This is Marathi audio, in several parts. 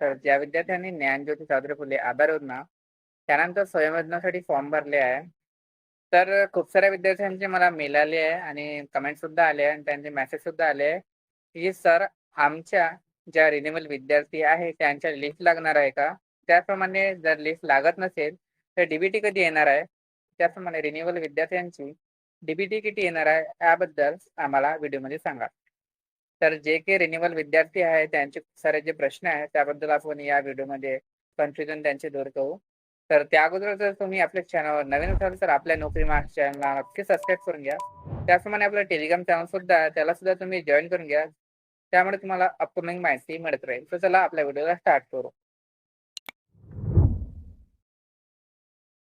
तर ज्या विद्यार्थ्यांनी ज्ञानज्योती सावित्री फुले आधार योजना त्यानंतर स्वयंरोजगारासाठी फॉर्म भरले आहे. तर खूप साऱ्या विद्यार्थ्यांचे मला मेल आले आहे आणि कमेंट सुद्धा आले आहे आणि त्यांचे मेसेज सुद्धा आले आहे, की सर आमच्या ज्या रिन्युअल विद्यार्थी आहे त्यांच्या लिस्ट लागणार आहे का? त्याचप्रमाणे जर लिस्ट लागत नसेल तर डीबीटी कधी येणार आहे? त्याचप्रमाणे रिन्युअल विद्यार्थ्यांची डीबीटी किती येणार आहे याबद्दल आम्हाला व्हिडिओमध्ये सांगा. तर जे काही रिन्युअल विद्यार्थी आहे त्यांचे खूप सारे जे प्रश्न आहेत त्याबद्दल आपण या व्हिडिओमध्ये कन्फ्युजन त्यांचे दूर करू. तर त्या अगोदर जर तुम्ही आपल्या चॅनलवर नवीन असाल तर आपल्या नोकरी महाराज चॅनलला नक्की सबस्क्राईब करून घ्या. त्याचप्रमाणे आपलं टेलिग्राम चॅनल सुद्धा आहे, त्याला सुद्धा तुम्ही जॉईन करून घ्या. त्यामुळे तुम्हाला अपकमिंग माहिती मिळत राहील. तर चला आपल्या व्हिडिओला स्टार्ट करू.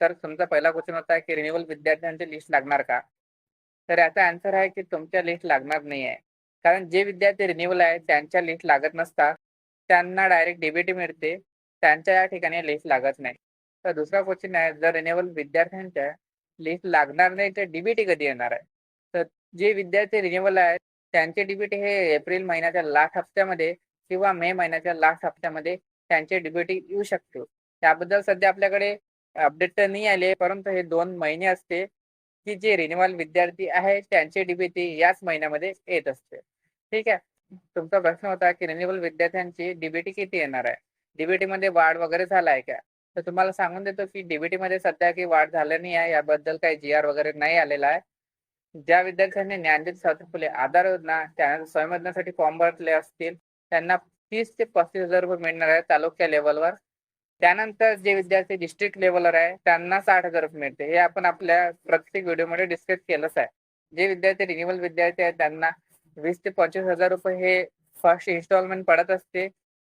तर तुमचा पहिला क्वेश्चन होता की रिन्युअल विद्यार्थ्यांची लिस्ट लागणार का? तर याचा आन्सर आहे की तुमच्या लिस्ट लागणार नाही आहे. कारण जे विद्यार्थी रिन्युअल आहे त्यांच्या लिस्ट लागत नसतात. त्यांना डायरेक्ट डीबीटी मिळते. त्यांच्या या ठिकाणी लिस्ट लागत नाही. तर दुसरा क्वेश्चन आहे, जर रिन्युअल विद्यार्थ्यांच्या लिस्ट लागणार नाही तर डीबीटी कधी येणार आहे? तर जे विद्यार्थी रिन्युअल आहेत त्यांचे डीबीटी हे एप्रिल महिन्याच्या लास्ट हप्त्यामध्ये किंवा मे महिन्याच्या लास्ट हप्त्यामध्ये त्यांचे डीबीटी येऊ शकते. त्याबद्दल सध्या आपल्याकडे अपडेट तर नाही आले, परंतु हे 2 महिने असते की जे रिन्युअल विद्यार्थी आहेत त्यांचे डीबीटी याच महिन्यामध्ये येत असते. ठीक आहे. तुमचा प्रश्न होता की रिन्युअल विद्यार्थ्यांची डीबीटी किती येणार आहे? डीबीटीमध्ये वाढ वगैरे झाला आहे का? तर तुम्हाला सांगून देतो की डीबीटीमध्ये सध्या काही वाढ झालं नाही आहे. याबद्दल काही जी-आर वगैरे नाही आलेला आहे. ज्या विद्यार्थ्यांनी ज्ञानज्योती सावित्री फुले आधार योजना त्यानंतर स्वयंरोजगारासाठी फॉर्म भरले असतील त्यांना 30 ते 35,000 रुपये मिळणार आहे तालुका लेव्हलवर. त्यानंतर जे विद्यार्थी डिस्ट्रिक्ट लेव्हलवर आहे त्यांना 60,000 रुपये मिळते. हे आपण आपल्या प्रत्येक व्हिडिओमध्ये डिस्कस केलंच आहे. जे विद्यार्थी रिन्युअल विद्यार्थी आहेत त्यांना 20,000 ते 25,000 रुपये हे फर्स्ट इन्स्टॉलमेंट पडत असते.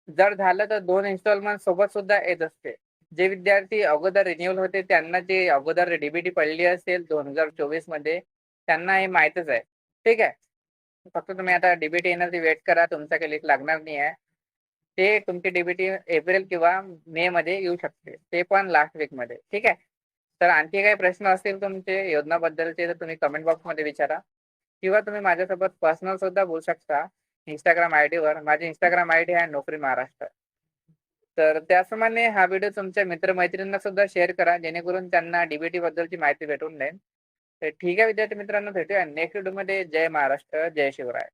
जर झालं तर 2 इन्स्टॉलमेंट सोबत सुद्धा येत असते. जे विद्यार्थी अगोदर रिन्युअल होते त्यांना जे अगोदर डीबीटी पडली असेल 2024 मध्ये त्यांना हे माहीतच आहे. ठीक आहे. फक्त तुम्ही आता डीबीटी येण्याची वेट करा. तुमचा काही लिस्ट लागणार नाही आहे. ते तुमची डीबीटी एप्रिल किंवा मे मध्ये येऊ शकते. ते पण लास्ट वीकमध्ये. ठीक आहे. तर आणखी काही प्रश्न असतील तुमचे योजनाबद्दलचे तर तुम्ही कमेंट बॉक्समध्ये विचारा किंवा तुम्ही माझ्यासोबत पर्सनल सुद्धा बोलू शकता Instagram आयडीवर. माझी Instagram आयडी आहे नोकरी महाराष्ट्र. तर त्याचप्रमाणे हा व्हिडिओ तुमच्या मित्र-मैत्रिणींना सुद्धा शेअर करा जेणेकरून त्यांना डीबीटी बद्दलची माहिती भेटून जाईल. तर ठीक आहे विद्यार्थी मित्रांनो, भेटूया नेक्स्ट व्हिडिओमध्ये. जय महाराष्ट्र, जय शिवराय.